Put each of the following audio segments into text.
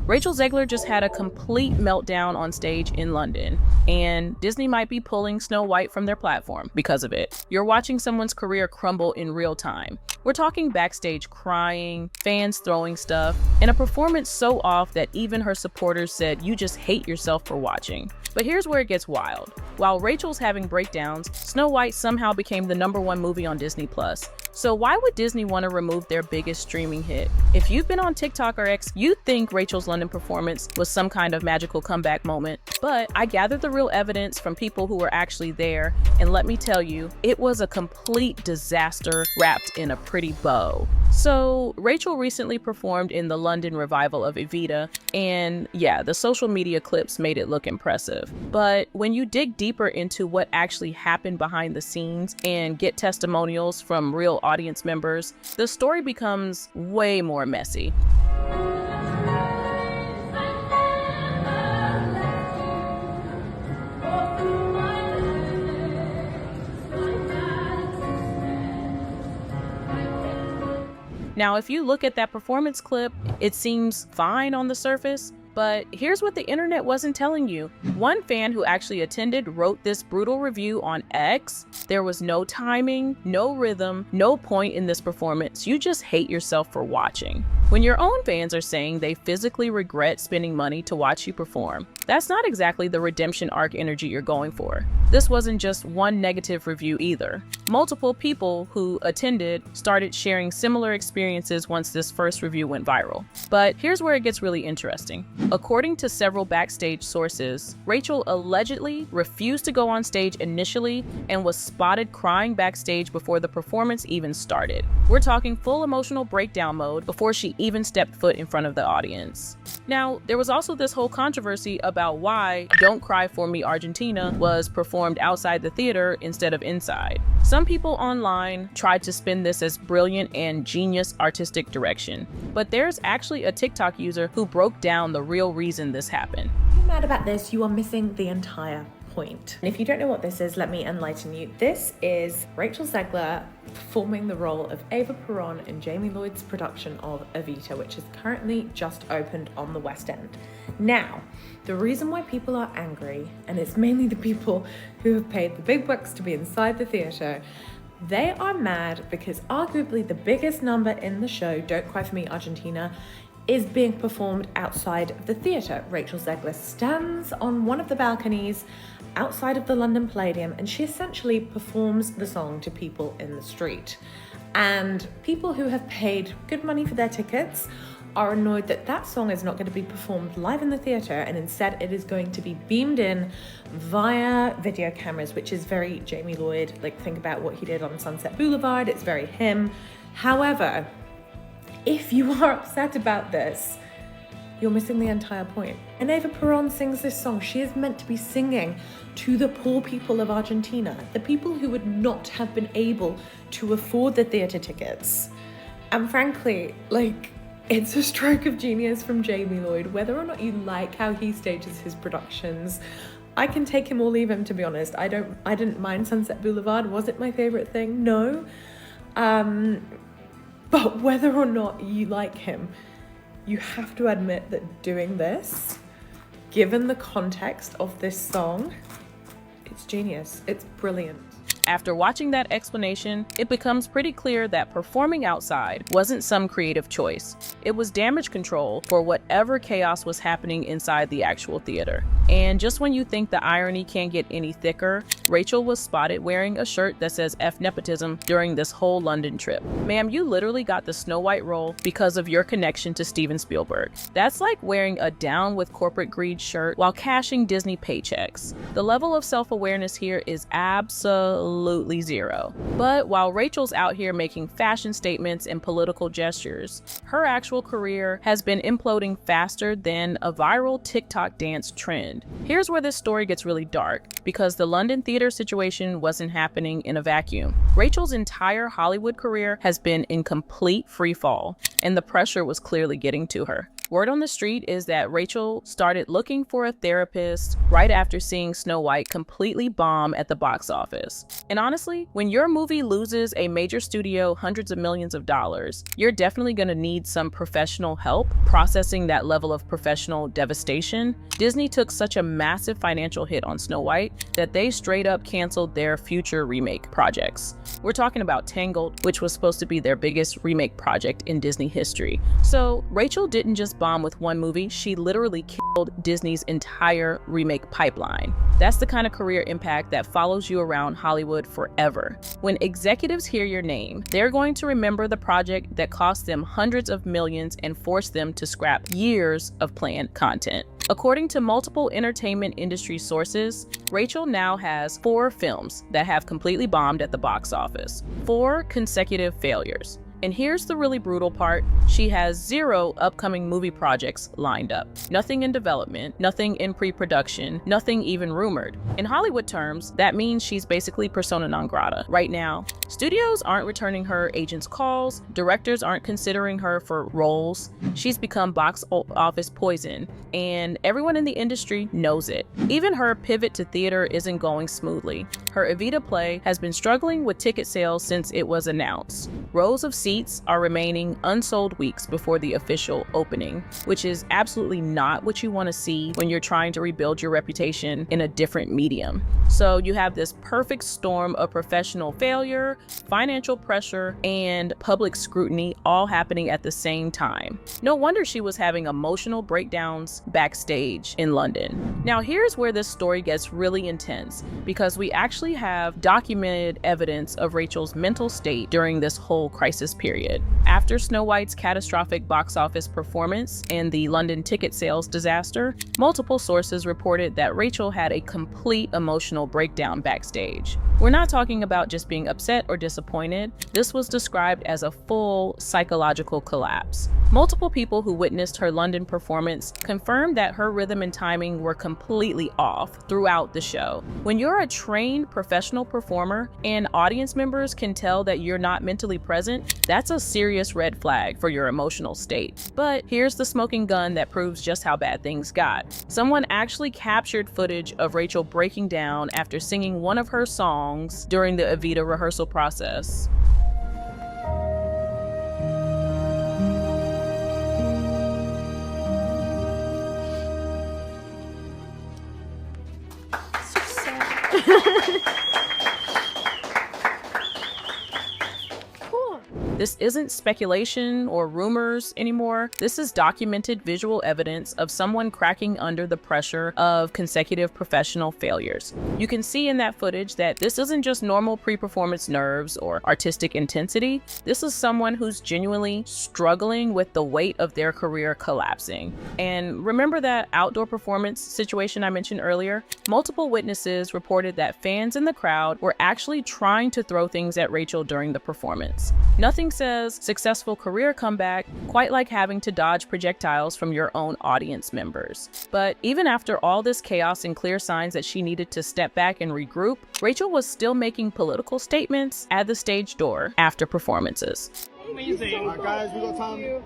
Rachel Zegler just had a complete meltdown on stage in London, and Disney might be pulling Snow White from their platform because of it. You're watching someone's career crumble in real time. We're talking backstage crying, fans throwing stuff, and a performance so off that even her supporters said you just hate yourself for watching. But here's where it gets wild. While Rachel's having breakdowns, Snow White somehow became the #1 movie on Disney+. So why would Disney want to remove their biggest streaming hit? If you've been on TikTok or X, you'd think Rachel's London performance was some kind of magical comeback moment. But I gathered the real evidence from people who were actually there, and let me tell you, it was a complete disaster wrapped in a pretty bow. So Rachel recently performed in the London revival of Evita, and yeah, the social media clips made it look impressive. But when you dig deeper into what actually happened behind the scenes and get testimonials from real audience members, the story becomes way more messy. Now, if you look at that performance clip, it seems fine on the surface, but here's what the internet wasn't telling you. One fan who actually attended wrote this brutal review on X. There was no timing, no rhythm, no point in this performance. You just hate yourself for watching. When your own fans are saying they physically regret spending money to watch you perform, that's not exactly the redemption arc energy you're going for. This wasn't just one negative review either. Multiple people who attended started sharing similar experiences once this first review went viral. But here's where it gets really interesting. According to several backstage sources, Rachel allegedly refused to go on stage initially and was spotted crying backstage before the performance even started. We're talking full emotional breakdown mode before she even stepped foot in front of the audience. Now, there was also this whole controversy about why Don't Cry For Me Argentina was performed outside the theater instead of inside. Some people online tried to spin this as brilliant and genius artistic direction, but there's actually a TikTok user who broke down the real reason this happened. If you're mad about this, you are missing the entire point. And if you don't know what this is, let me enlighten you. This is Rachel Zegler performing the role of Eva Peron in Jamie Lloyd's production of Evita, which is currently just opened on the West End. Now, the reason why people are angry, and it's mainly the people who have paid the big bucks to be inside the theatre, they are mad because arguably the biggest number in the show, Don't Cry For Me Argentina, is being performed outside of the theatre. Rachel Zegler stands on one of the balconies outside of the London Palladium, and she essentially performs the song to people in the street. And people who have paid good money for their tickets are annoyed that that song is not going to be performed live in the theatre, and instead it is going to be beamed in via video cameras, which is very Jamie Lloyd. Like, think about what he did on Sunset Boulevard. It's very him. However, if you are upset about this, you're missing the entire point. And Eva Peron sings this song. She is meant to be singing to the poor people of Argentina, the people who would not have been able to afford the theatre tickets. And frankly, like, it's a stroke of genius from Jamie Lloyd. Whether or not you like how he stages his productions, I can take him or leave him, to be honest. I didn't mind Sunset Boulevard. Was it my favorite thing? No. But whether or not you like him, you have to admit that doing this, given the context of this song, it's genius. It's brilliant. After watching that explanation, it becomes pretty clear that performing outside wasn't some creative choice. It was damage control for whatever chaos was happening inside the actual theater. And just when you think the irony can't get any thicker, Rachel was spotted wearing a shirt that says F nepotism during this whole London trip. Ma'am, you literally got the Snow White role because of your connection to Steven Spielberg. That's like wearing a down with corporate greed shirt while cashing Disney paychecks. The level of self-awareness here is absolutely zero. But while Rachel's out here making fashion statements and political gestures, her actual career has been imploding faster than a viral TikTok dance trend. happened. Here's where this story gets really dark, because the London theater situation wasn't happening in a vacuum. Rachel's entire Hollywood career has been in complete free fall, and the pressure was clearly getting to her. Word on the street is that Rachel started looking for a therapist right after seeing Snow White completely bomb at the box office. And honestly, when your movie loses a major studio hundreds of millions of dollars, you're definitely going to need some professional help processing that level of professional devastation. Disney took such a massive financial hit on Snow White that they straight up canceled their future remake projects. We're talking about Tangled, which was supposed to be their biggest remake project in Disney history. So Rachel didn't just bomb with one movie, she literally killed Disney's entire remake pipeline. That's the kind of career impact that follows you around Hollywood forever. When executives hear your name, they're going to remember the project that cost them hundreds of millions and forced them to scrap years of planned content. According to multiple entertainment industry sources, Rachel now has 4 films that have completely bombed at the box office. 4 consecutive failures. And here's the really brutal part. She has 0 upcoming movie projects lined up. Nothing in development, nothing in pre-production, nothing even rumored. In Hollywood terms, that means she's basically persona non grata right now. Studios aren't returning her agents' calls, directors aren't considering her for roles. She's become box office poison, and everyone in the industry knows it. Even her pivot to theater isn't going smoothly. Her Evita play has been struggling with ticket sales since it was announced. Rows of seats are remaining unsold weeks before the official opening, which is absolutely not what you want to see when you're trying to rebuild your reputation in a different medium. So you have this perfect storm of professional failure, financial pressure, and public scrutiny all happening at the same time. No wonder she was having emotional breakdowns backstage in London. Now here's where this story gets really intense, because we actually have documented evidence of Rachel's mental state during this whole crisis period. After Snow White's catastrophic box office performance and the London ticket sales disaster, multiple sources reported that Rachel had a complete emotional breakdown backstage. We're not talking about just being upset or disappointed. This was described as a full psychological collapse. Multiple people who witnessed her London performance confirmed that her rhythm and timing were completely off throughout the show. When you're a trained professional performer and audience members can tell that you're not mentally present, that's a serious red flag for your emotional state. But here's the smoking gun that proves just how bad things got. Someone actually captured footage of Rachel breaking down after singing one of her songs during the Evita rehearsal process. This isn't speculation or rumors anymore. This is documented visual evidence of someone cracking under the pressure of consecutive professional failures. You can see in that footage that this isn't just normal pre-performance nerves or artistic intensity. This is someone who's genuinely struggling with the weight of their career collapsing. And remember that outdoor performance situation I mentioned earlier? Multiple witnesses reported that fans in the crowd were actually trying to throw things at Rachel during the performance. Nothing says successful career comeback quite like having to dodge projectiles from your own audience members. But even after all this chaos and clear signs that she needed to step back and regroup, Rachel was still making political statements at the stage door after performances. Amazing. All right, guys, we got time.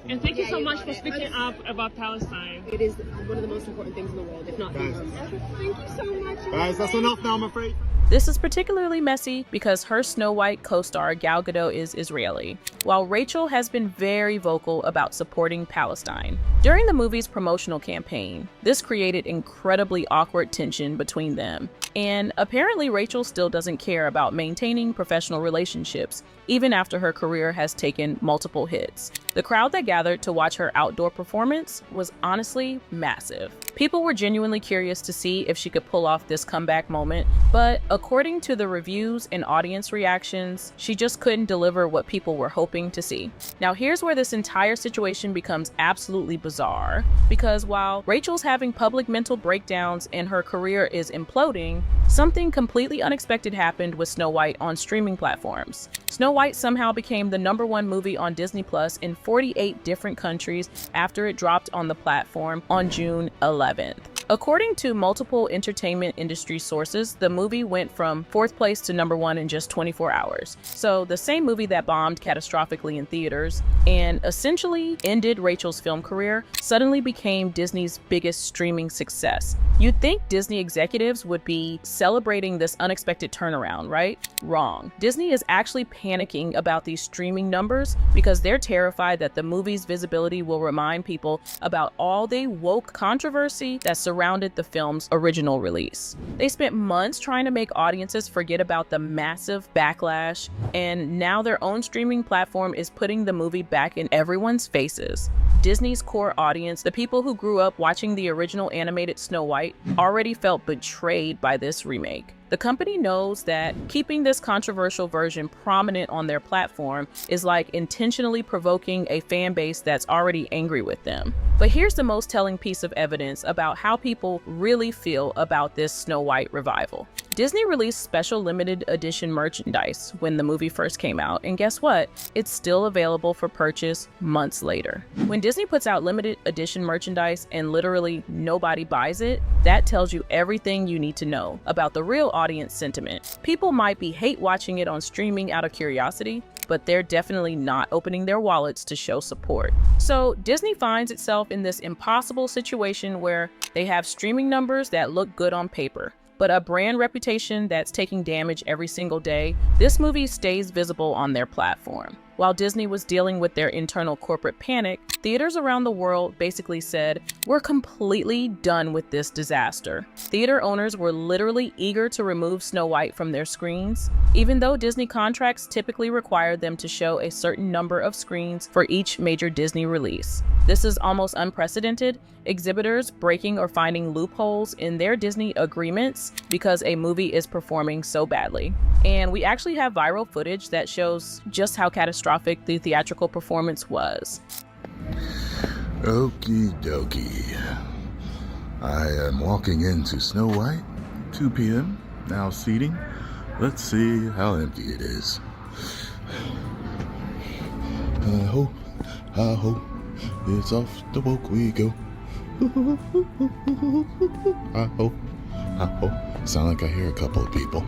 And thank you so much for speaking up about Palestine. It is one of the most important things in the world, if not the most. Thank you so much. Guys, that's enough now, I'm afraid. This is particularly messy because her Snow White co-star Gal Gadot is Israeli, while Rachel has been very vocal about supporting Palestine. During the movie's promotional campaign, this created incredibly awkward tension between them. And apparently Rachel still doesn't care about maintaining professional relationships, even after her career has taken multiple hits. The crowd that gathered to watch her outdoor performance was honestly massive. People were genuinely curious to see if she could pull off this comeback moment, but according to the reviews and audience reactions, she just couldn't deliver what people were hoping to see. Now here's where this entire situation becomes absolutely bizarre, because while Rachel's having public mental breakdowns and her career is imploding, something completely unexpected happened with Snow White on streaming platforms. Snow White somehow became the #1 movie on Disney Plus in 48 different countries after it dropped on the platform on June 11th. According to multiple entertainment industry sources, the movie went from 4th place to number 1 in just 24 hours. So the same movie that bombed catastrophically in theaters and essentially ended Rachel's film career suddenly became Disney's biggest streaming success. You'd think Disney executives would be celebrating this unexpected turnaround, right? Wrong. Disney is actually panicking about these streaming numbers because they're terrified that the movie's visibility will remind people about all the woke controversy that surrounded the film's original release. They spent months trying to make audiences forget about the massive backlash, and now their own streaming platform is putting the movie back in everyone's faces. Disney's core audience, the people who grew up watching the original animated Snow White, already felt betrayed by this remake. The company knows that keeping this controversial version prominent on their platform is like intentionally provoking a fan base that's already angry with them. But here's the most telling piece of evidence about how people really feel about this Snow White revival. Disney released special limited edition merchandise when the movie first came out, and guess what? It's still available for purchase months later. When Disney puts out limited edition merchandise and literally nobody buys it, that tells you everything you need to know about the real audience sentiment. People might be hate watching it on streaming out of curiosity, but they're definitely not opening their wallets to show support. So Disney finds itself in this impossible situation where they have streaming numbers that look good on paper, but a brand reputation that's taking damage every single day. This movie stays visible on their platform. While Disney was dealing with their internal corporate panic, theaters around the world basically said, "We're completely done with this disaster." Theater owners were literally eager to remove Snow White from their screens, even though Disney contracts typically required them to show a certain number of screens for each major Disney release. This is almost unprecedented, exhibitors breaking or finding loopholes in their Disney agreements because a movie is performing so badly. And we actually have viral footage that shows just how catastrophic the theatrical performance was. Okie dokie. I am walking into Snow White, 2 p.m., now seating. Let's see how empty it is. I hope it's off the woke we go. I hope. Sound like I hear a couple of people.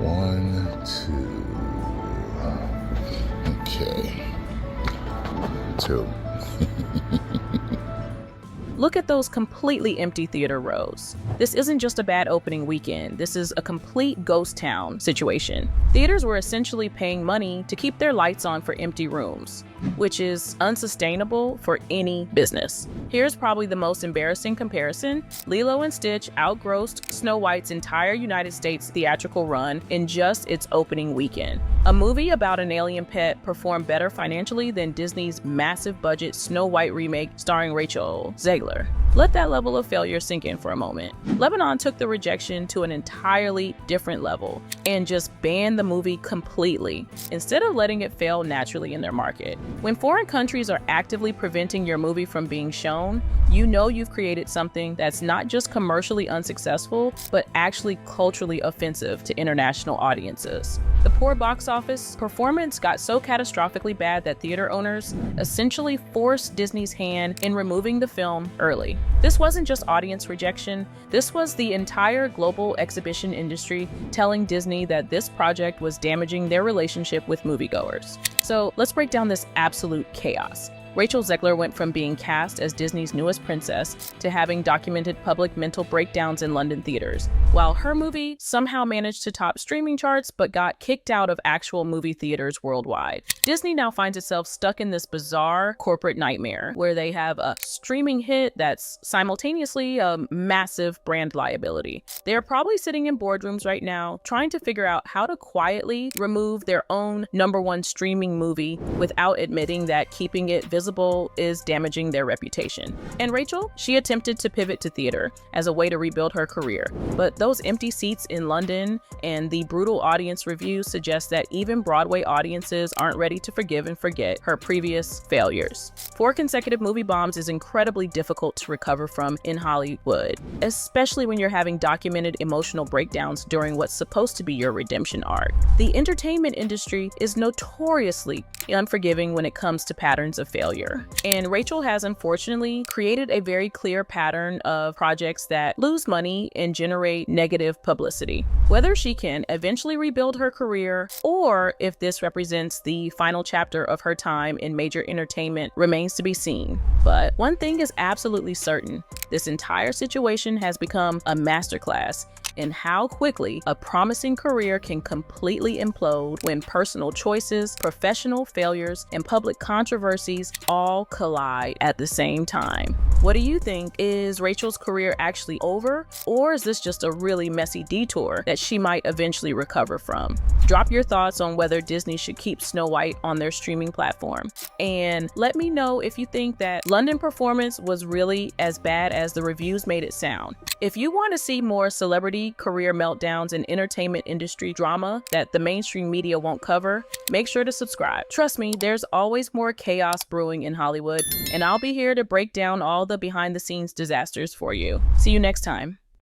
One, two. Okay. 2. Look at those completely empty theater rows. This isn't just a bad opening weekend. This is a complete ghost town situation. Theaters were essentially paying money to keep their lights on for empty rooms, which is unsustainable for any business. Here's probably the most embarrassing comparison. Lilo & Stitch outgrossed Snow White's entire United States theatrical run in just its opening weekend. A movie about an alien pet performed better financially than Disney's massive budget Snow White remake starring Rachel Zegler. Let that level of failure sink in for a moment. Lebanon took the rejection to an entirely different level and just banned the movie completely, instead of letting it fail naturally in their market. When foreign countries are actively preventing your movie from being shown, you know you've created something that's not just commercially unsuccessful, but actually culturally offensive to international audiences. The poor box office performance got so catastrophically bad that theater owners essentially forced Disney's hand in removing the film early. This wasn't just audience rejection, this was the entire global exhibition industry telling Disney that this project was damaging their relationship with moviegoers. So let's break down this absolute chaos. Rachel Zegler went from being cast as Disney's newest princess to having documented public mental breakdowns in London theaters, while her movie somehow managed to top streaming charts but got kicked out of actual movie theaters worldwide. Disney now finds itself stuck in this bizarre corporate nightmare where they have a streaming hit that's simultaneously a massive brand liability. They're probably sitting in boardrooms right now trying to figure out how to quietly remove their own #1 streaming movie without admitting that keeping it visible visible is damaging their reputation. And Rachel, she attempted to pivot to theater as a way to rebuild her career. But those empty seats in London and the brutal audience reviews suggest that even Broadway audiences aren't ready to forgive and forget her previous failures. 4 consecutive movie bombs is incredibly difficult to recover from in Hollywood, especially when you're having documented emotional breakdowns during what's supposed to be your redemption arc. The entertainment industry is notoriously unforgiving when it comes to patterns of failure. And Rachel has unfortunately created a very clear pattern of projects that lose money and generate negative publicity. Whether she can eventually rebuild her career or if this represents the final chapter of her time in major entertainment remains to be seen. But one thing is absolutely certain: this entire situation has become a masterclass in how quickly a promising career can completely implode when personal choices, professional failures, and public controversies all collide at the same time. What do you think? Is Rachel's career actually over, or is this just a really messy detour that she might eventually recover from? Drop your thoughts on whether Disney should keep Snow White on their streaming platform. And let me know if you think that London performance was really as bad as the reviews made it sound. If you want to see more celebrity career meltdowns and entertainment industry drama that the mainstream media won't cover, make sure to subscribe. Trust me, there's always more chaos brewing in Hollywood, and I'll be here to break down all the behind-the-scenes disasters for you. See you next time.